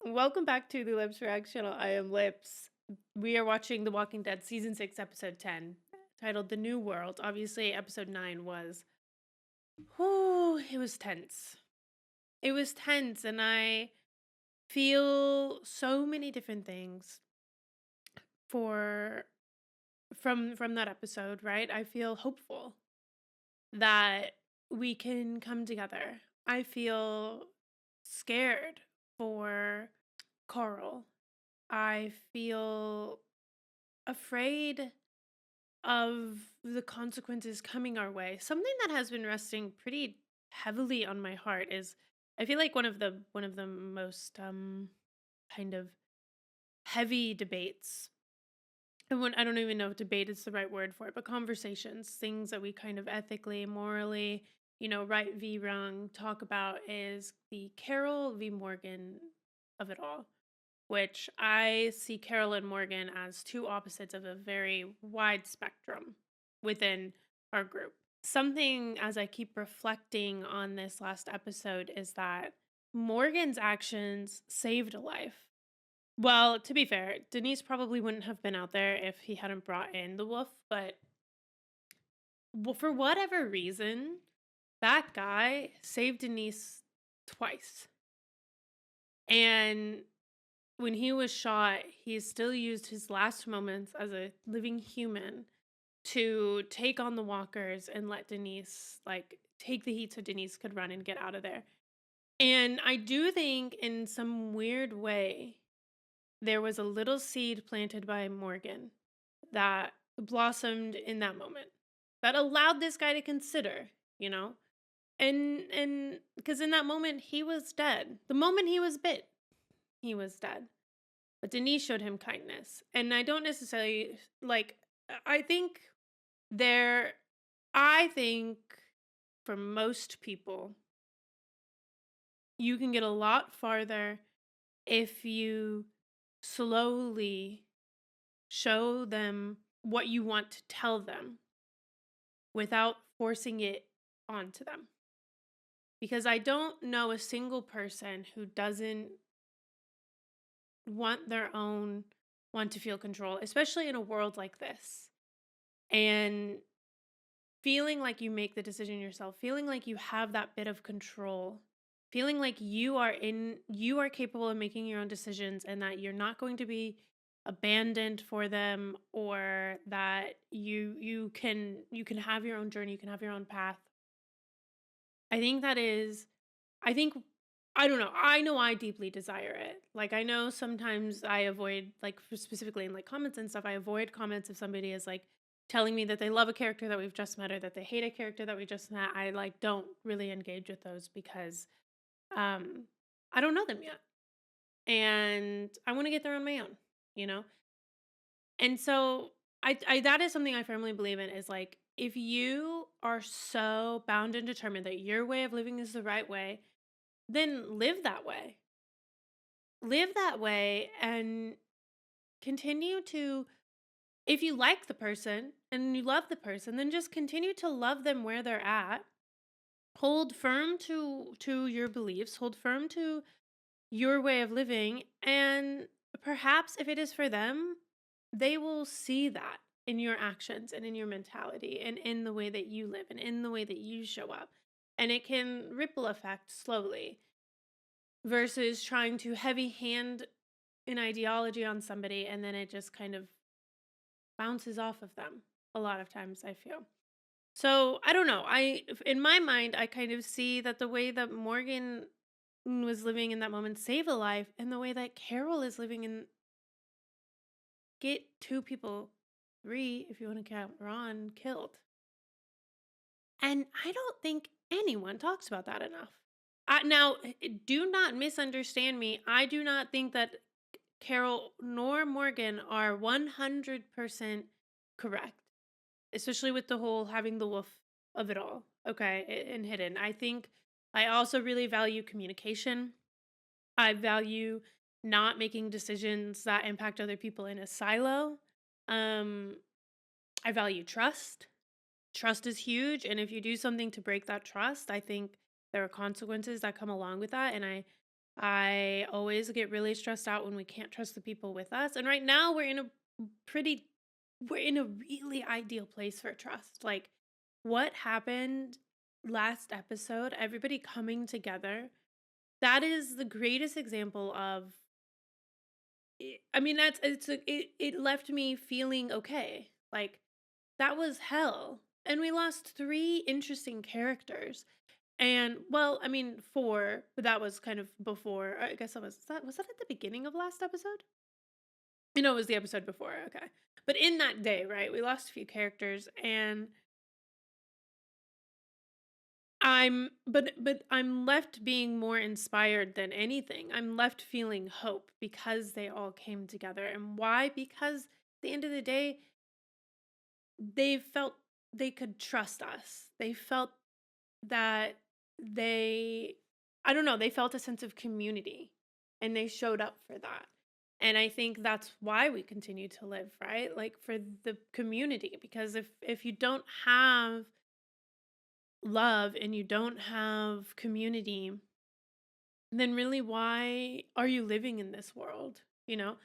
Welcome back to the Lips React channel. I am Lips. We are watching The Walking Dead Season 6, Episode 10, titled The New World. Obviously, Episode 9 was, whew, it was tense. It was tense, and I feel so many different things for from that episode, right? I feel hopeful that we can come together. I feel scared for Carl. I feel afraid of the consequences coming our way. Something that has been resting pretty heavily on my heart is I feel like one of the most kind of heavy debates. I don't even know if debate is the right word for it, but conversations, things that we kind of ethically, morally, right v wrong talk about is the Carol v Morgan of it all, which I see Carol and Morgan as two opposites of a very wide spectrum within our group. Something as I keep reflecting on this last episode is that Morgan's actions saved a life. Well, to be fair, Denise probably wouldn't have been out there if he hadn't brought in the wolf, but for whatever reason, that guy saved Denise twice. And when he was shot, he still used his last moments as a living human to take on the walkers and let Denise, like, take the heat so Denise could run and get out of there. And I do think in some weird way, there was a little seed planted by Morgan that blossomed in that moment that allowed this guy to consider, you know? And because in that moment, he was dead. The moment he was bit, he was dead. But Denise showed him kindness. And I don't necessarily like, I think there, I think for most people, you can get a lot farther if you slowly show them what you want to tell them without forcing it onto them. Because I don't know a single person who doesn't want to feel control, especially in a world like this. And feeling like you make the decision yourself, feeling like you have that bit of control, feeling like you are capable of making your own decisions and that you're not going to be abandoned for them, or that you can have your own journey, you can have your own path. I think that is I think I don't know. I know I deeply desire it. Like, I know sometimes I avoid, like, specifically in like comments and stuff, I avoid comments if somebody is like telling me that they love a character that we've just met or that they hate a character that we just met. I like don't really engage with those because um I don't know them yet. And I want to get there on my own, you know? And so I that is something I firmly believe in, is like, if you are so bound and determined that your way of living is the right way, then live that way. Live that way and continue to, if you like the person and you love the person, then just continue to love them where they're at. Hold firm to your beliefs, hold firm to your way of living, and perhaps if it is for them, they will see that in your actions and in your mentality and in the way that you live and in the way that you show up. And it can ripple effect slowly versus trying to heavy hand an ideology on somebody and then it just kind of bounces off of them a lot of times, I feel. So I don't know. In my mind, I kind of see that the way that Morgan was living in that moment save a life, and the way that Carol is living in get two people, three if you want to count Ron, killed. And I don't think anyone talks about that enough. Now, do not misunderstand me. I do not think that Carol nor Morgan are 100% correct, especially with the whole having the wolf of it all, okay, and hidden. I think I also really value communication. I value not making decisions that impact other people in a silo. Um, I value trust. Trust is huge, and if you do something to break that trust, I think there are consequences that come along with that. And I always get really stressed out when we can't trust the people with us. And right now pretty we're in a really ideal place for trust. Like what happened last episode, everybody coming together, that is the greatest example of I mean that's it left me feeling okay. Like that was hell. And we lost three interesting characters. And well, I mean, four, but that was kind of before. I guess that at the beginning of last episode? No, it was the episode before. Okay. But in that day, right, we lost a few characters and but I'm left being more inspired than anything. I'm left feeling hope because they all came together. And why? Because at the end of the day, they felt they could trust us. They felt that they I don't know, they felt a sense of community and they showed up for that. And I think that's why we continue to live, right? Like for the community because if you don't have love and you don't have community, then really why are you living in this world? You know?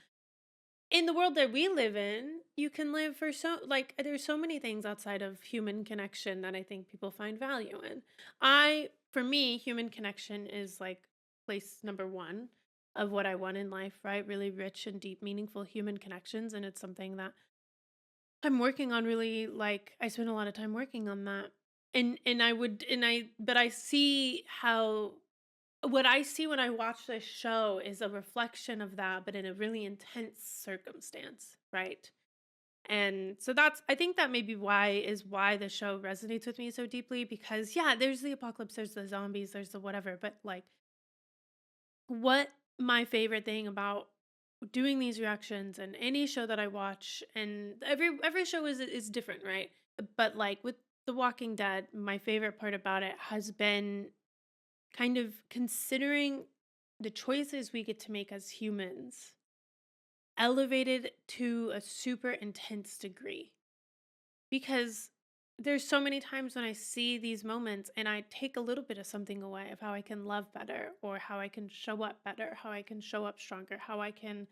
In the world that we live in, you can live for there's so many things outside of human connection that I think people find value in. For me, human connection is like place number one of what I want in life, right? Really rich and deep, meaningful human connections. And it's something that I'm working on really like I spend a lot of time working on that. And I would and I but I see how what I see when I watch this show is a reflection of that, but in a really intense circumstance, right? And so I think that maybe why the show resonates with me so deeply because yeah, there's the apocalypse, there's the zombies, there's the whatever, but like what my favorite thing about doing these reactions and any show that I watch and every show is different, right? But like with The Walking Dead, my favorite part about it has been kind of considering the choices we get to make as humans elevated to a super intense degree because there's so many times when I see these moments and I take a little bit of something away of how I can love better or how I can show up better, how I can show up stronger, how I can,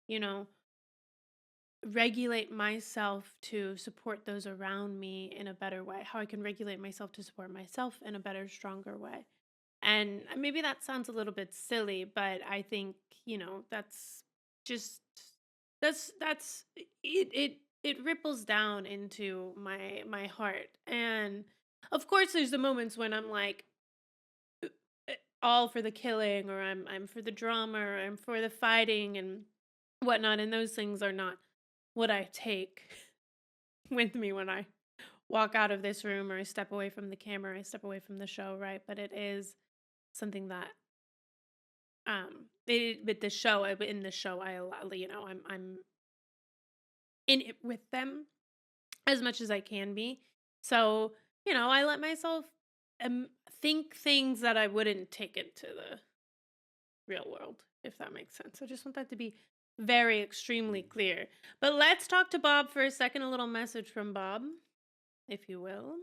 you know, regulate myself to support those around me in a better way, how I can regulate myself to support myself in a better, stronger way. And maybe that sounds a little bit silly, but I think, just that's it ripples down into my heart. And of course there's the moments when I'm like all for the killing or I'm for the drama or I'm for the fighting and whatnot. And those things are not what I take with me when I walk out of this room or I step away from the camera, I step away from the show, right? But it is something that with the show in the show I allow I'm in it with them as much as I can be. So, I let myself think things that I wouldn't take into the real world, if that makes sense. I just want that to be very extremely clear. But let's talk to Bob for a second. A little message from Bob, if you will.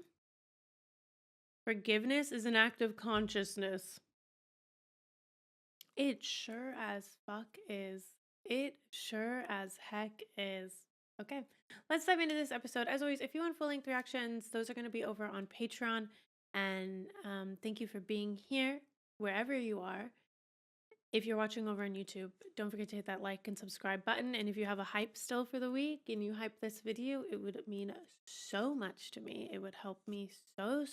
Forgiveness is an act of consciousness. It sure as fuck is. It sure as heck is. Okay, let's dive into this episode. As always, if you want full-length reactions, those are going to be over on Patreon. And thank you for being here, wherever you are. If you're watching over on YouTube, don't forget to hit that like and subscribe button. And if you have a hype still for the week and you hype this video, it would mean so much to me. It would help me so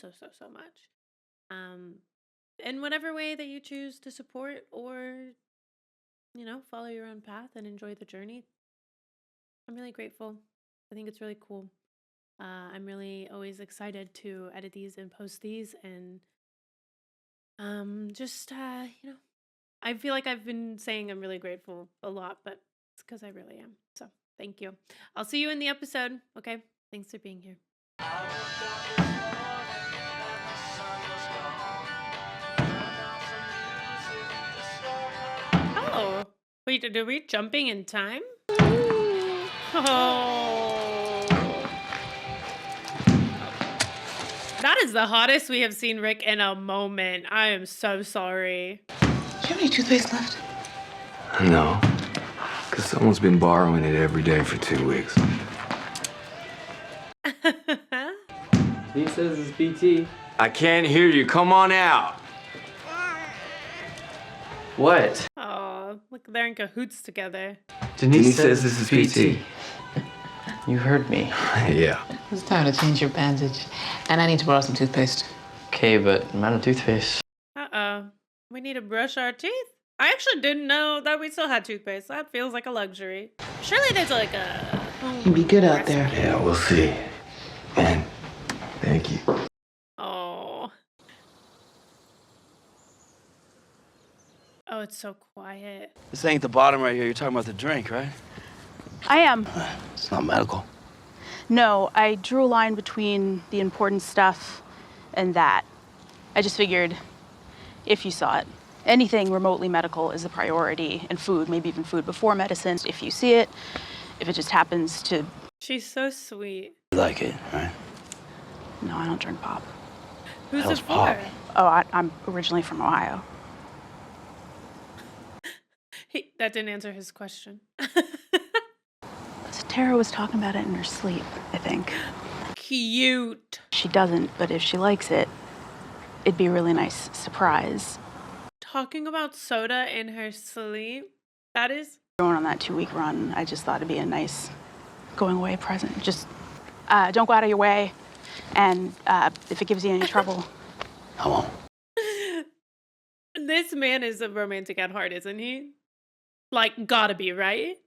much. In whatever way that you choose to support or, follow your own path and enjoy the journey. I'm really grateful. I think it's really cool. I'm really always excited to edit these and post these and I feel like I've been saying I'm really grateful a lot, but it's because I really am. So thank you. I'll see you in the episode. Okay. Thanks for being here. Oh, wait, are we jumping in time? Oh. That is the hottest we have seen Rick in a moment. I am so sorry. Do you have any toothpaste left? No. Because someone's been borrowing it every day for 2 weeks. He says it's BT. I can't hear you. Come on out. What? Oh, look, they're in cahoots together. Denise says this is PT. You heard me. Yeah. It's time to change your bandage. And I need to borrow some toothpaste. Okay, but I'm out of toothpaste. Uh-oh. We need to brush our teeth? I actually didn't know that we still had toothpaste. That feels like a luxury. Surely there's like a You'll be good out there. Yeah, we'll see. And thank you. Oh. Oh, it's so quiet. This ain't the bottom right here. You're talking about the drink, right? I am. It's not medical. No, I drew a line between the important stuff and that. I just figured if you saw it, anything remotely medical is a priority, and food, maybe even food before medicine, if you see it, if it just happens to... She's so sweet. You like it, right? No, I don't drink pop. Who's it Hell's for? pop? Oh, I'm originally from Ohio. That didn't answer his question. So Tara was talking about it in her sleep, I think. Cute. She doesn't, but if she likes it, it'd be a really nice surprise. Talking about soda in her sleep. That is... Going on that 2-week run, I just thought it'd be a nice going away present. Just don't go out of your way, and if it gives you any trouble... I won't. This man is a romantic at heart, isn't he? Like, gotta be, right?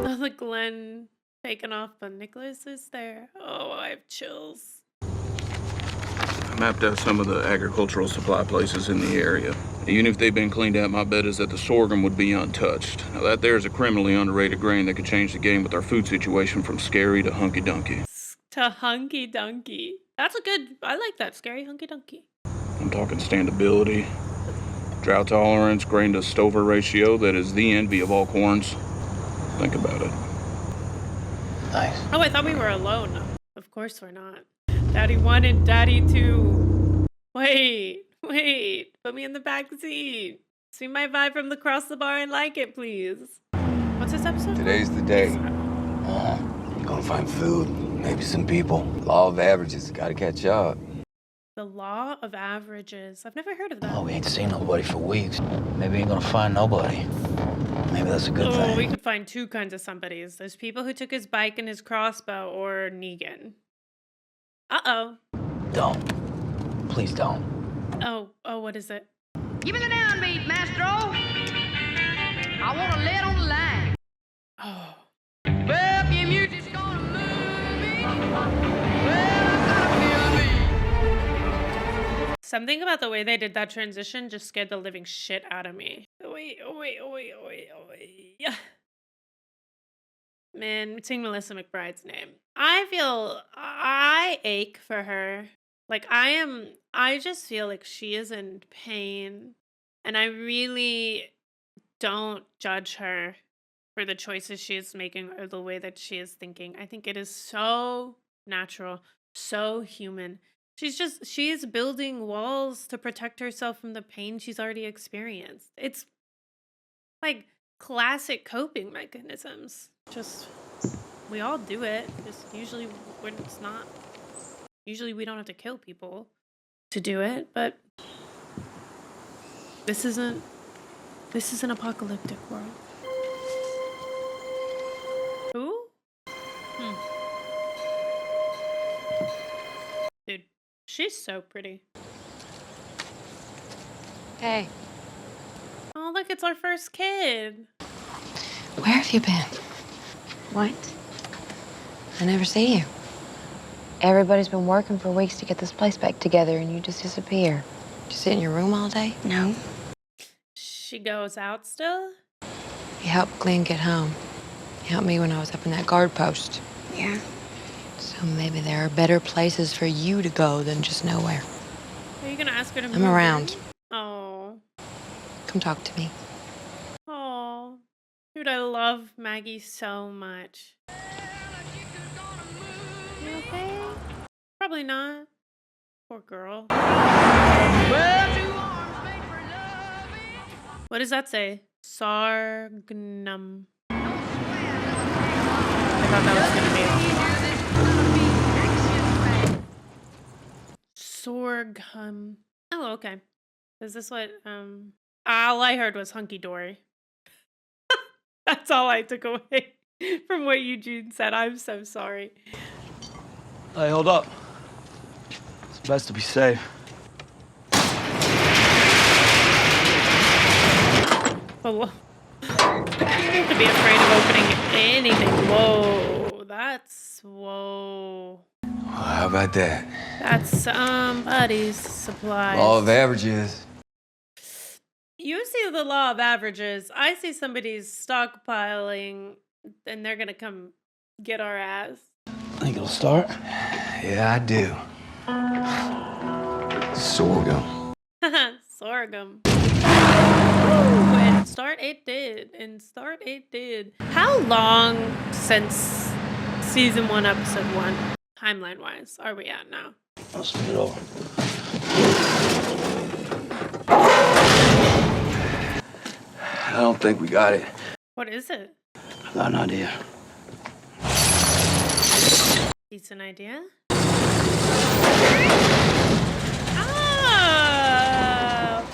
Oh, the Glenn taken off, but Nicholas is there. Oh, I have chills. I mapped out some of the agricultural supply places in the area. Even if they've been cleaned out, my bet is that the sorghum would be untouched. Now that there is a criminally underrated grain that could change the game with our food situation from scary to hunky-dunky. To hunky-dunky. That's a good... I like that. Scary hunky-dunky. I'm talking standability, drought tolerance, grain to stover ratio that is the envy of all corns. Think about it. Nice. Oh, I thought we were alone. Of course we're not. Daddy 1 and Daddy 2. Wait. Put me in the back seat. See my vibe from across the bar and like it, please. What's this episode? Today's the day. You're gonna find food, maybe some people. Law of averages, gotta catch up. The Law of Averages. I've never heard of that. Oh, we ain't seen nobody for weeks. Maybe we ain't gonna find nobody. Maybe that's a good thing. We could find two kinds of somebodies. There's people who took his bike and his crossbow, or Negan. Uh-oh. Don't. Please don't. Oh, what is it? Give me the downbeat, Mastro. I want to lay it on the line. Oh. Well, your music's gonna move me. Well, I gotta feel me. Something about the way they did that transition just scared the living shit out of me. Wait. Yeah. Man, seeing Melissa McBride's name. I ache for her. Like, I just feel like she is in pain. And I really don't judge her for the choices she is making or the way that she is thinking. I think it is so natural, so human. She is building walls to protect herself from the pain she's already experienced. It's like classic coping mechanisms. Just, we all do it. Just usually when it's not, usually we don't have to kill people to do it, but this isn't an apocalyptic world. Who? Dude, she's so pretty. Hey, Oh, look, it's our first kid. where have you been? What? I never see you. Everybody's been working for weeks to get this place back together, and you just disappear. You sit in your room all day? No. She goes out still? You helped Glenn get home. You helped me when I was up in that guard post. Yeah. So maybe there are better places for you to go than just nowhere. Are you gonna ask her to move I'm around. in? Oh. Come talk to me. Oh. Dude, I love Maggie so much. You okay? Probably not. Poor girl. What does that say? Sargnum. I thought that was gonna be sorghum. Oh, okay. Is this what all I heard was hunky dory. That's all I took away from what Eugene said. I'm so sorry. Hey, hold up. It's best to be safe. Oh, you don't have to be afraid of opening anything. Whoa, that's whoa. How about that? That's somebody's supplies. Law of averages. You see the law of averages. I see somebody's stockpiling, and they're gonna come get our ass. Think it'll start? Yeah, I do. Sorghum. Sorghum. Ooh, and start it did. And start it did. How long since season 1, episode 1, timeline wise, are we at now? I'll spin it over. I don't think we got it. What is it? I got an idea. Decent idea. Oh!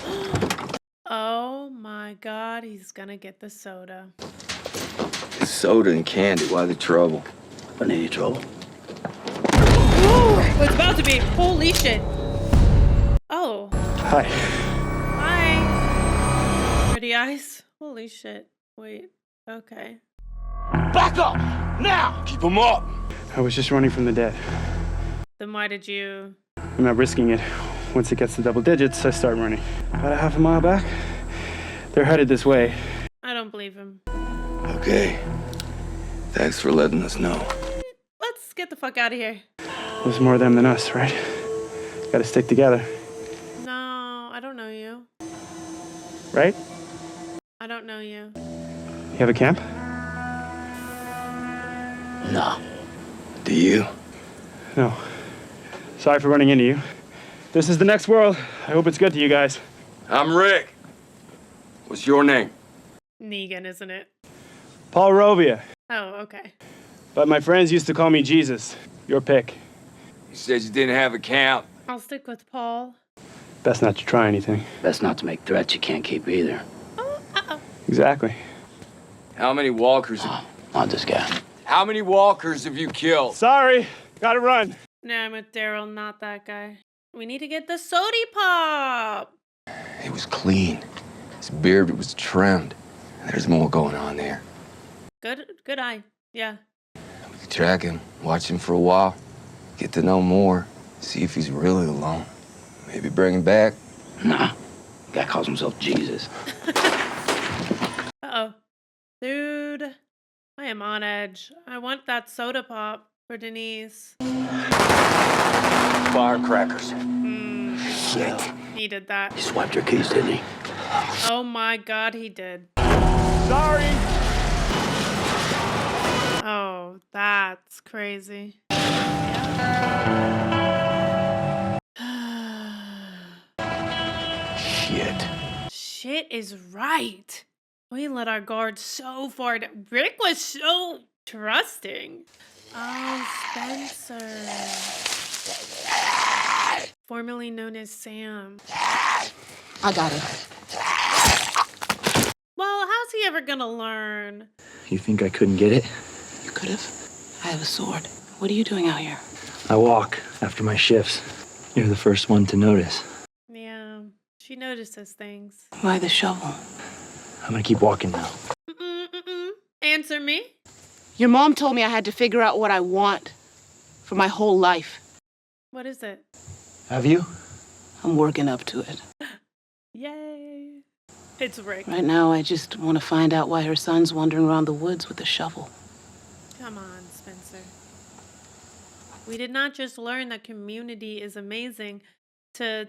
Oh my god, he's gonna get the soda. Soda and candy. Why the trouble? I need any trouble. Ooh, it's about to be. Holy shit. Oh. Hi. Hi. Pretty eyes. Holy shit. Wait. Okay. Back up! Now! Keep them up. I was just running from the dead. Then why did you... I'm not risking it. Once it gets to double digits, I start running. About a half a mile back, they're headed this way. I don't believe him. Okay. Thanks for letting us know. Let's get the fuck out of here. There's more of them than us, right? Gotta stick together, No, I don't know you. right? I don't know you. You have a camp? No. Do you? No. Sorry for running into you. This is the next world. I hope it's good to you guys. I'm Rick. What's your name? Negan, isn't it? Paul Rovia. Oh, okay. But my friends used to call me Jesus. Your pick. You said you didn't have a camp. I'll stick with Paul. Best not to try anything. Best not to make threats you can't keep either. Oh, uh-oh. Exactly. How many walkers? Not this guy. How many walkers have you killed? Sorry. Gotta run. No, I'm with Daryl, not that guy. We need to get the sody pop. He was clean. His beard was trimmed. There's more going on there. Good eye. Yeah. We could track him, watch him for a while, get to know more, see if he's really alone. Maybe bring him back. Nah. Guy calls himself Jesus. Uh-oh. Dude, I am on edge. I want that soda pop for Denise. Firecrackers. Shit. Needed that. He swiped your keys, didn't he? Oh my god, he did. Sorry. Oh, that's crazy. Shit. Shit is right. We let our guard so far down. Rick was so trusting. Oh, Spencer. Formerly known as Sam. I got it. Well, how's he ever gonna learn? You think I couldn't get it? You could have. I have a sword. What are you doing out here? I walk after my shifts. You're the first one to notice. Yeah, she notices things. Why the shovel? I'm gonna keep walking now. Answer me. Your mom told me I had to figure out what I want for my whole life. What is it? Have you? I'm working up to it. Yay. It's Rick. Right now, I just want to find out why her son's wandering around the woods with a shovel. Come on, Spencer. We did not just learn that community is amazing to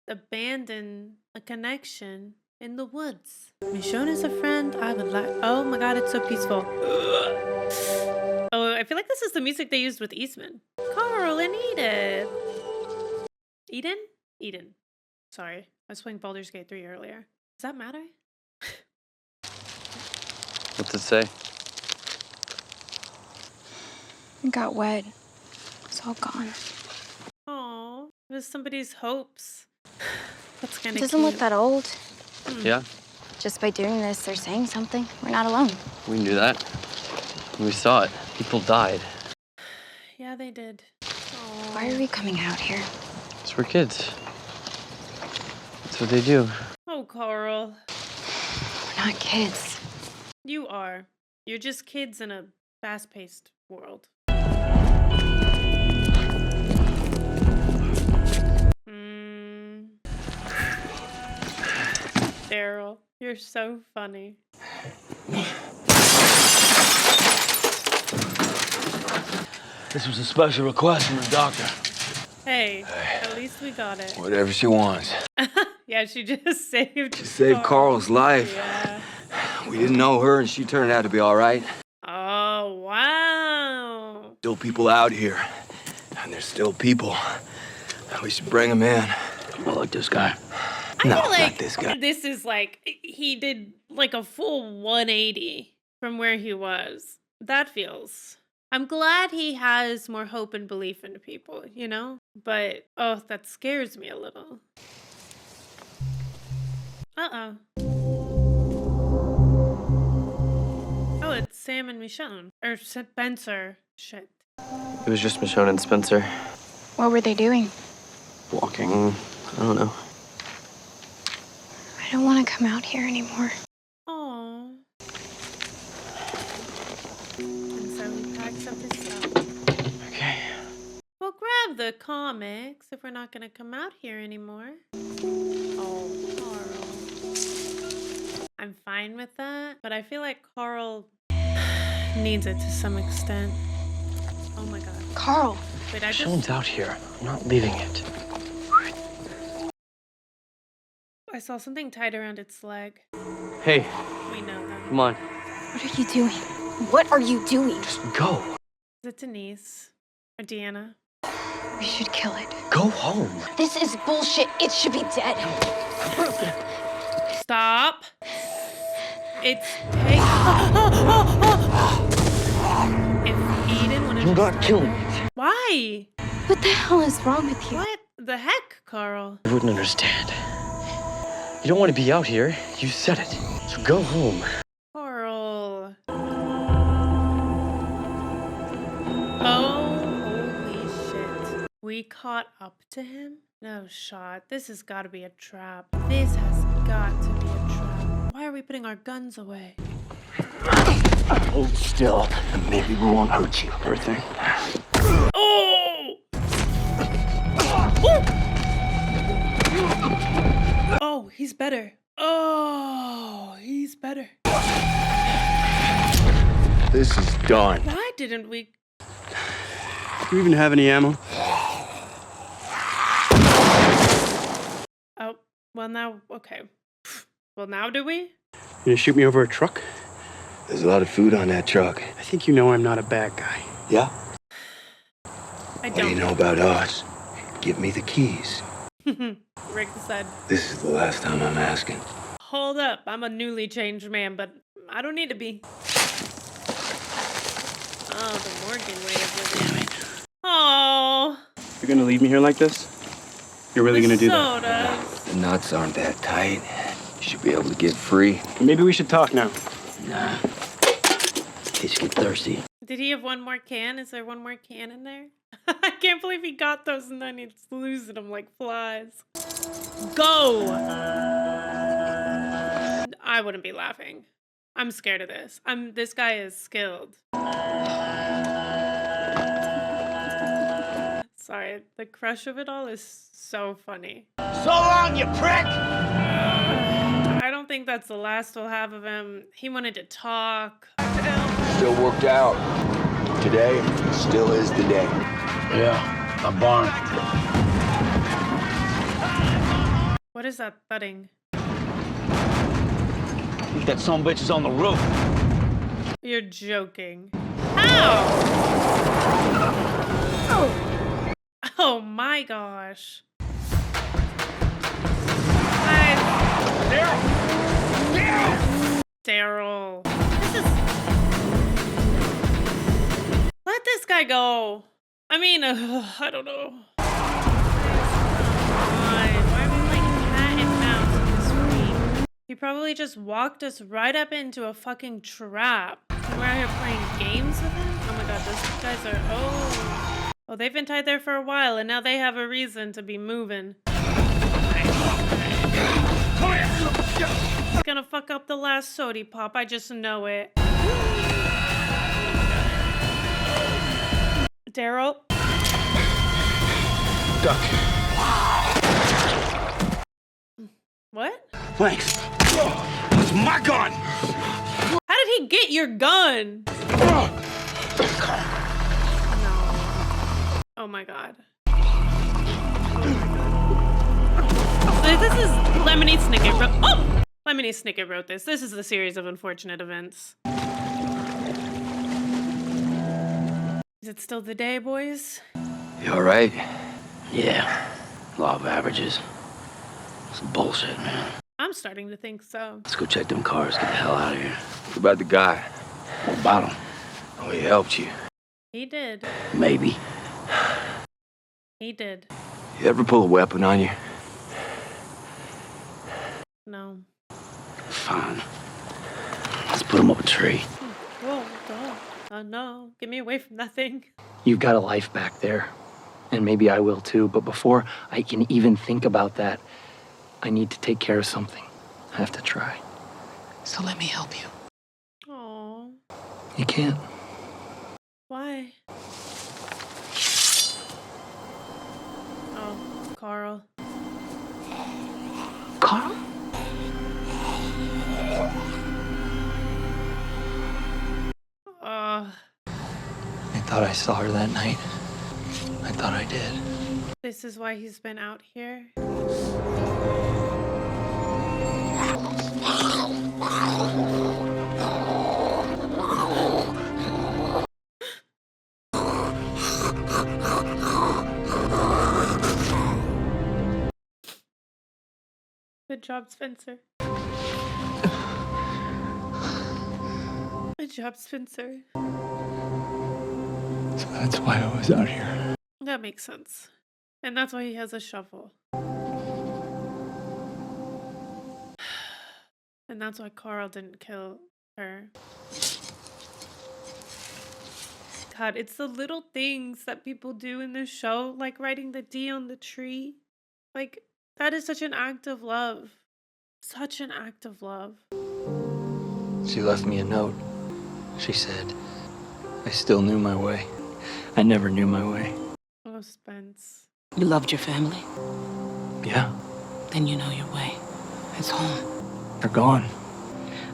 abandon a connection in the woods. Michonne is a friend I would like. Oh my god, it's so peaceful. Oh, I feel like this is the music they used with Eastman. Carl and Edith. Eden? Eden. Sorry. I was playing Baldur's Gate 3 earlier. Does that matter? What's it say? It got wet. It's all gone. Oh, it was somebody's hopes. That's kind It of doesn't cute. look that old. Yeah, Just by doing this, they're saying something. We're not alone. we knew that. We saw it. People died. Yeah, they did. Why are we coming out here? It's we're kids. That's what they do. Oh, Carl. We're not kids. You are. You're just kids in a fast-paced world. Daryl, you're so funny. This was a special request from the doctor. Hey, at least we got it. Whatever she wants. Yeah, she just saved. She saved Carl's life. Yeah. We didn't know her, and she turned out to be all right. Oh, wow. Still people out here. And there's still people. We should bring them in. I like this guy. I No, feel like not this guy. this is like, he did like a full 180 from where he was. That feels. I'm glad he has more hope and belief in people, you know? But, oh, that scares me a little. Uh-oh. Oh, it's Sam and Michonne. Or Spencer. Shit. It was just Michonne and Spencer. What were they doing? Walking. I don't know. I don't want to come out here anymore. Aww. And so he packs up his stuff. Okay. Well, grab the comics if we're not going to come out here anymore. Oh, Carl. I'm fine with that, but I feel like Carl needs it to some extent. Oh my god. Carl. Wait, I just... Michonne's out here. I'm not leaving it. I saw something tied around its leg. Hey, We know that. come on. What are you doing? What are you doing? Just go. Is it Denise? Or Deanna? We should kill it. Go home. This is bullshit. It should be dead. Stop! It's If Eden wanted You're to not killing it. Why? What the hell is wrong with you? What the heck, Carl? You wouldn't understand. You don't want to be out here. You said it. So go home. Carl. Oh, holy shit. We caught up to him? No shot. This has got to be a trap. This has got to be a trap. Why are we putting our guns away? Hold still, and maybe we won't hurt you. Everything. Oh! Oh, he's better. Oh, he's better. This is done. Why didn't we? Do you even have any ammo? Oh, well now, okay. Well now do we? You gonna shoot me over a truck? There's a lot of food on that truck. I think you know I'm not a bad guy. Yeah? I What do you don't. know about us? Give me the keys. Rick said, This is the last time I'm asking. hold up, I'm a newly changed man, but I don't need to be. Oh, the Morgan way of living. Oh, You're gonna leave me here like this? You're really gonna do that? sodas. The nuts aren't that tight. You should be able to get free. Maybe we should talk now. Nah. They just get thirsty. Did he have one more can? Is there one more can in there? I can't believe he got those and then he's losing them like flies. Go! I wouldn't be laughing. I'm scared of this. This guy is skilled. Sorry, the crush of it all is so funny. So long, you prick! I don't think that's the last we'll have of him. He wanted to talk. Still worked out. Today still is the day. Yeah, a barn. What is that thudding? Think that son bitch is on the roof. You're joking. Ow! Oh my gosh. Daryl. This is... Let this guy go. I mean, I don't know. Why are we like cat and mouse on the screen? He probably just walked us right up into a fucking trap. And we're out here playing games with him? Oh my god, those guys are... Oh. Oh, they've been tied there for a while, and now they have a reason to be moving. It's gonna fuck up the last sody pop, I just know it. Daryl? Duck. What? Thanks. It's my gun! How did he get your gun? Oh my god. So this is Lemony Snicket wrote. Oh! Lemony Snicket wrote this. This is the series of unfortunate events. Is it still the day, boys? You alright? Yeah. Law of averages. Some bullshit, man. I'm starting to think so. Let's go check them cars. Get the hell out of here. What about the guy? What about him? Oh, he helped you. He did. Maybe. He did. You ever pull a weapon on you? No. Fine. Let's put him up a tree. Whoa, oh no. Get me away from that thing. You've got a life back there. And maybe I will too, but before I can even think about that, I need to take care of something. I have to try. So let me help you. Aww. You can't. Why? Oh, Carl. Carl? I thought I saw her that night. I thought I did. This is why he's been out here. Good job, Spencer. Good job, Spencer. So that's why I was out here. That makes sense. And that's why he has a shovel. And that's why Carl didn't kill her. God, it's the little things that people do in this show, like writing the D on the tree. Like, that is such an act of love. Such an act of love. She left me a note. She said, I still knew my way. I never knew my way. Oh, Spence. You loved your family? Yeah, Then you know your way. It's home. they're gone.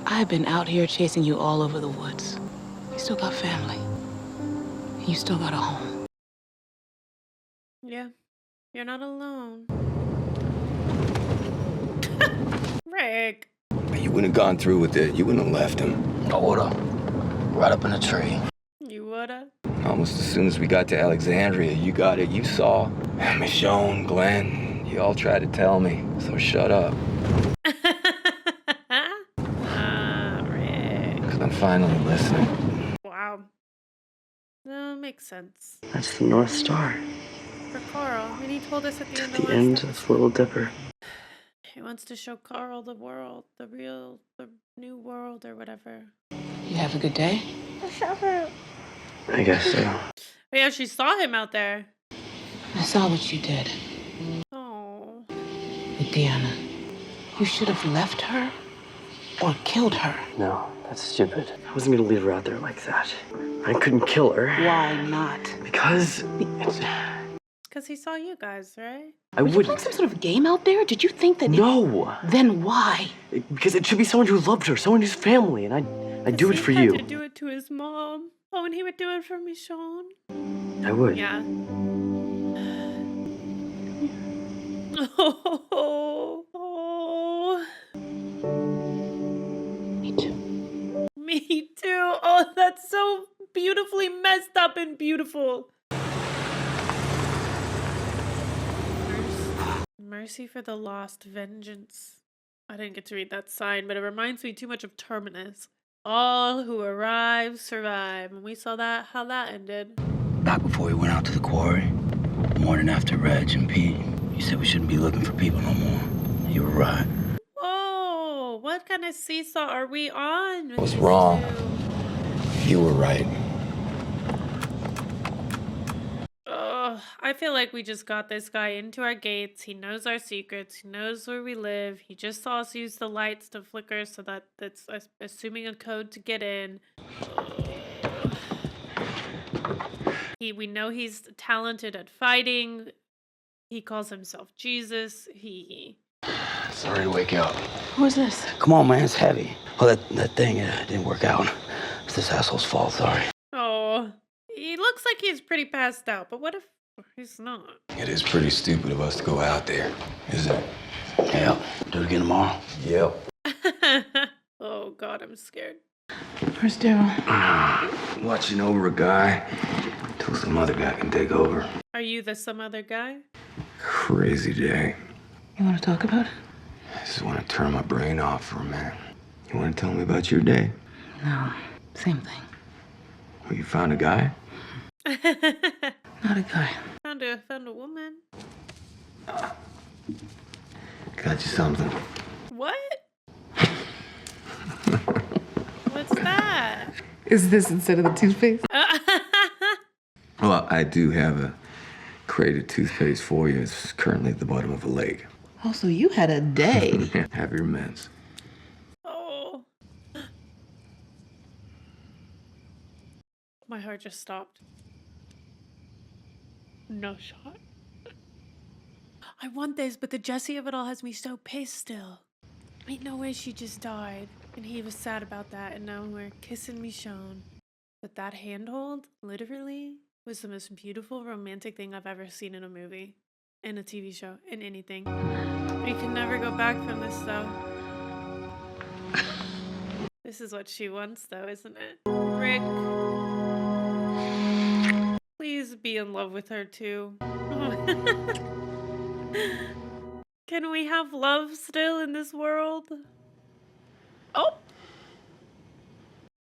I've been out here chasing you all over the woods. You still got family. You still got a home. Yeah, you're not alone. Rick. You wouldn't have gone through with it. You wouldn't have left him. I would've. Right up in a tree. You woulda? Almost as soon as we got to Alexandria, you got it. You saw. Michonne, Glenn, you all tried to tell me. So shut up. Rick. Because I'm finally listening. Wow. No, makes sense. That's the North Star. For Carl. I mean, he told us at the end of The last end episode. of Little Dipper. He wants to show Carl the world, the new world or whatever. You have a good day? I guess so. But yeah, she saw him out there. I saw what you did Oh. with Deanna. You should have left her or killed her. No, that's stupid. I wasn't gonna leave her out there like that. I couldn't kill her. Why not? Because Because he saw you guys, right? I Were you playing wouldn't. some sort of game out there? Did you think that? No! Then why? Because it should be someone who loved her, someone who's family, and I'd do it for He you. had to do it to his mom. Oh, and he would do it for Michonne. I would. Yeah. Oh. Me too. Me too. Oh, that's so beautifully messed up and beautiful. Mercy for the lost, vengeance I didn't get to read that sign, but it reminds me too much of Terminus. All who arrive survive. And we saw that how that ended. Back before we went out to the quarry, the morning after Reg and Pete, you said we shouldn't be looking for people no more. You were right. Whoa, what kind of seesaw are we on? I was wrong. You were right. I feel like we just got this guy into our gates. He knows our secrets. He knows where we live. He just saw us use the lights to flicker, so that's assuming a code to get in. We know he's talented at fighting. He calls himself Jesus. Sorry to wake you up. Who is this? Come on, man, it's heavy. Well, that thing didn't work out. It's this asshole's fault, sorry. Oh, he looks like he's pretty passed out, but what if he's not? It is pretty stupid of us to go out there, isn't it? Yeah, do it again tomorrow. Yep. Oh, God, I'm scared. Where's Daryl? Watching over a guy till some other guy can take over. Are you the some other guy? Crazy day. You want to talk about it? I just want to turn my brain off for a minute. You want to tell me about your day? No, same thing. Well, you found a guy? Not a guy. Found a woman. Got you something. What? What's that? Is this instead of the toothpaste? Well, I do have a crate of toothpaste for you. It's currently at the bottom of a lake. Oh, so you had a day. Have your mints. Oh. My heart just stopped. No shot. I want this, but the Jesse of it all has me so pissed still. Ain't no way she just died. And he was sad about that, and now we're kissing Michonne. But that handhold, literally, was the most beautiful romantic thing I've ever seen in a movie, in a TV show, in anything. We can never go back from this, though. This is what she wants, though, isn't it? Rick. Please be in love with her, too. Can we have love still in this world? Oh!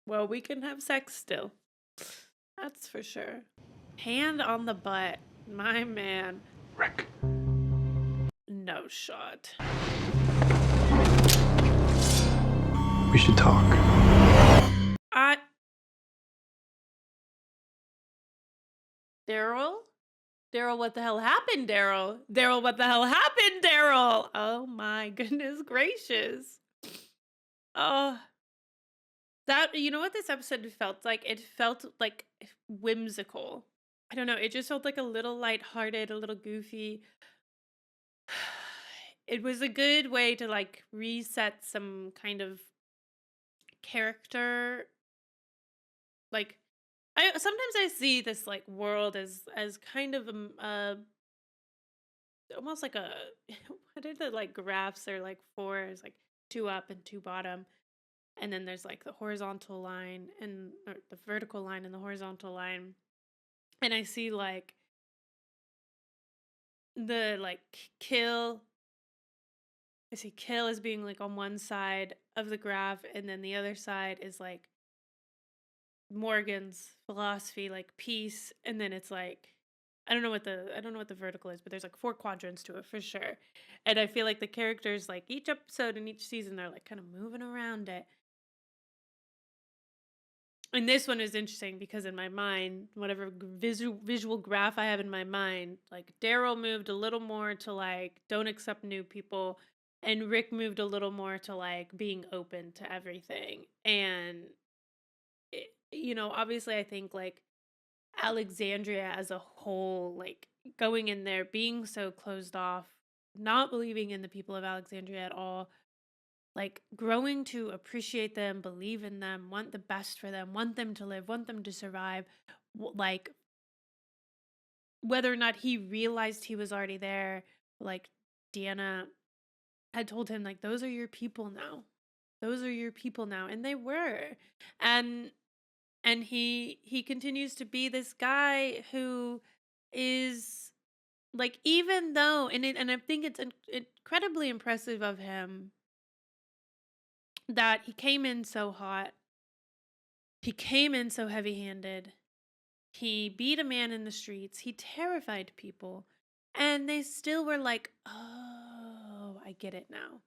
Well, we can have sex still. That's for sure. Hand on the butt. My man. Rick. No shot. We should talk. Daryl? Daryl, what the hell happened, Daryl? Daryl, what the hell happened, Daryl? Oh my goodness gracious. Oh. You know what this episode felt like? It felt like whimsical. I don't know. It just felt like a little lighthearted, a little goofy. It was a good way to like reset some kind of character. Like, sometimes I see this like world as kind of almost like a what are the like graphs? They're like four. It's like 2 up and 2 bottom. And then there's like the horizontal line or the vertical line and the horizontal line. And I see like the like kill. I see kill as being like on one side of the graph, and then the other side is like Morgan's philosophy, like peace, and then it's like I don't know what the vertical is, but there's like 4 quadrants to it for sure. And I feel like the characters, like each episode and each season, they're like kind of moving around it. And this one is interesting because in my mind, whatever visual graph I have in my mind, like Daryl moved a little more to like don't accept new people, and Rick moved a little more to like being open to everything. And obviously I think like Alexandria as a whole, like going in there, being so closed off, not believing in the people of Alexandria at all, like growing to appreciate them, believe in them, want the best for them, want them to live, want them to survive. Like whether or not he realized he was already there, like Deanna had told him, like, those are your people now. Those are your people now. And they were. And he continues to be this guy who is like, even though, and I think it's incredibly impressive of him that he came in so hot. He came in so heavy-handed. He beat a man in the streets. He terrified people. And they still were like, oh, I get it now.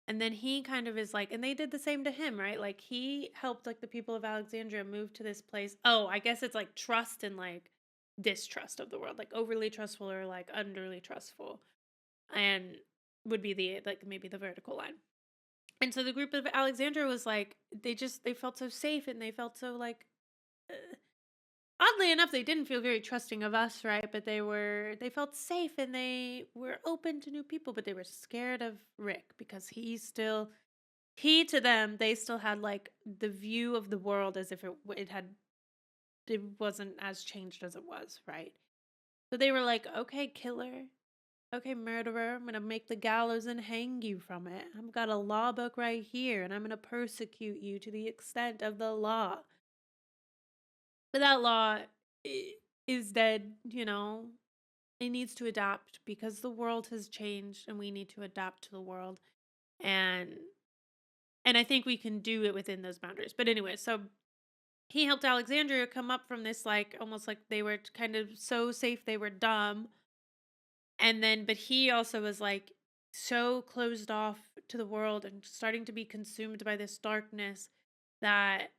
And then he kind of is like, and they did the same to him, right? Like he helped like the people of Alexandria move to this place. Oh, I guess it's like trust and like distrust of the world, like overly trustful or like underly trustful. And would be the like maybe the vertical line. And so the group of Alexandria was like, they felt so safe and they felt so like oddly enough, they didn't feel very trusting of us, right? But they felt safe and they were open to new people, but they were scared of Rick because he to them, they still had like the view of the world as if it wasn't as changed as it was, right? So they were like, okay, killer. Okay, murderer, I'm gonna make the gallows and hang you from it. I've got a law book right here, and I'm gonna persecute you to the extent of the law. But that law is dead, you know? It needs to adapt because the world has changed and we need to adapt to the world. And I think we can do it within those boundaries. But anyway, so he helped Alexandria come up from this like almost like they were kind of so safe they were dumb. And then but he also was like so closed off to the world and starting to be consumed by this darkness that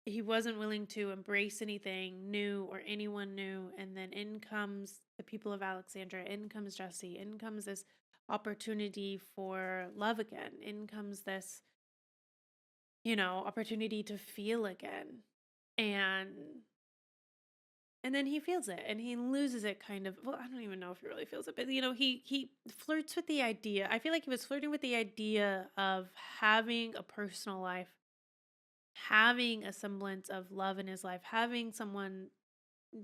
he wasn't willing to embrace anything new or anyone new. And then in comes the people of Alexandria, in comes Jesse, in comes this opportunity for love again, in comes this, opportunity to feel again. And then he feels it and he loses it kind of. Well, I don't even know if he really feels it, but he flirts with the idea. I feel like he was flirting with the idea of having a personal life, having a semblance of love in his life, having someone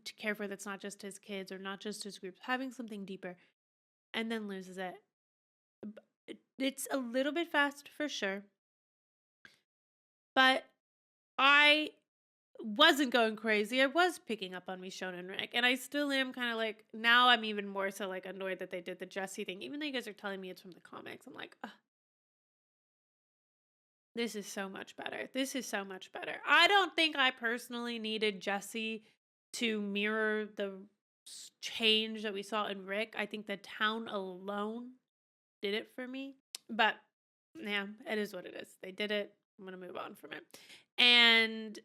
to care for that's not just his kids or not just his groups, having something deeper, and then loses it. It's a little bit fast for sure, but I wasn't going crazy. I was picking up on Michonne and Rick, and I still am kind of like, now I'm even more so like annoyed that they did the Jesse thing, even though you guys are telling me it's from the comics. I'm like, ugh. This is so much better. This is so much better. I don't think I personally needed Jesse to mirror the change that we saw in Rick. I think the town alone did it for me. But yeah, it is what it is. They did it. I'm going to move on from it. And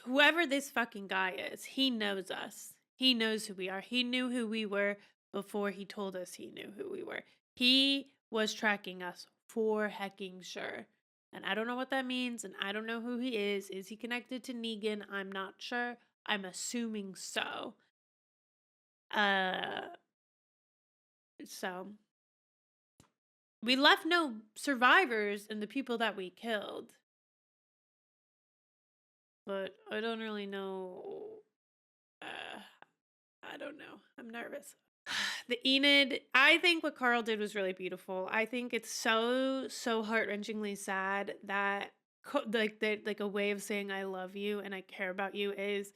whoever this fucking guy is, he knows us. He knows who we are. He knew who we were before he told us he knew who we were. He was tracking us for hecking sure. And I don't know what that means, and I don't know who he is. Is he connected to Negan? I'm not sure. I'm assuming so. So we left no survivors in the people that we killed. But I don't really know. I don't know. I'm nervous. The Enid, I think what Carl did was really beautiful. I think it's so heart-wrenchingly sad that like a way of saying I love you and I care about you is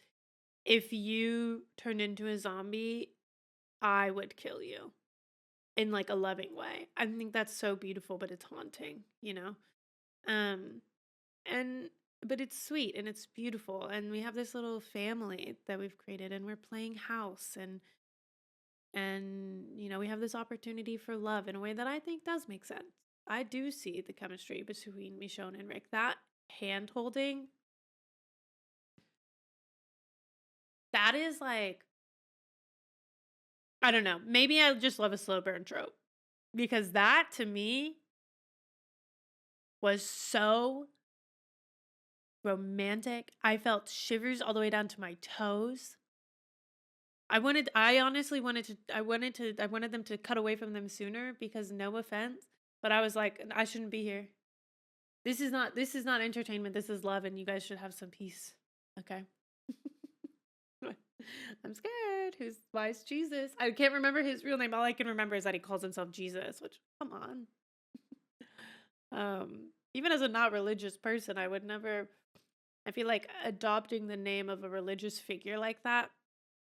if you turned into a zombie, I would kill you in like a loving way. I think that's so beautiful, but it's haunting, and but it's sweet and it's beautiful, and we have this little family that we've created, and we're playing house, and we have this opportunity for love in a way that I think does make sense. I do see the chemistry between Michonne and Rick. That hand holding, that is like, I don't know. Maybe I just love a slow burn trope because that to me was so romantic. I felt shivers all the way down to my toes. I wanted them to cut away from them sooner because no offense, but I was like, I shouldn't be here. This is not entertainment. This is love, and you guys should have some peace. Okay. I'm scared. Why is Jesus? I can't remember his real name. All I can remember is that he calls himself Jesus, which, come on. Even as a not religious person, I would never, I feel like adopting the name of a religious figure like that,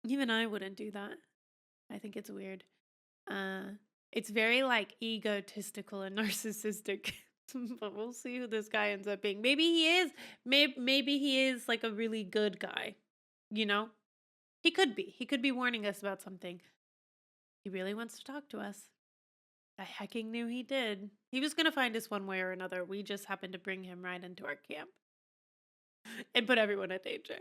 even I wouldn't do that. I think it's weird. It's very like egotistical and narcissistic But we'll see who this guy ends up being. Maybe he is. Maybe he is like a really good guy. You know, he could be. He could be warning us about something. He really wants to talk to us. I hecking knew he did. He was gonna find us one way or another. We just happened to bring him right into our camp and put everyone in danger.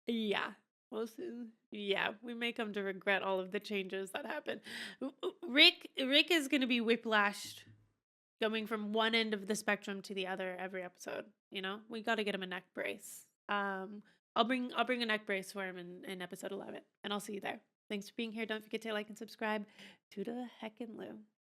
Yeah. We'll see. Yeah, we may come to regret all of the changes that happened. Rick is gonna be whiplashed going from one end of the spectrum to the other every episode. You know, we got to get him a neck brace. I'll bring a neck brace for him in episode 11, and I'll see you there. Thanks for being here. Don't forget to like and subscribe. To the heckin' Lou.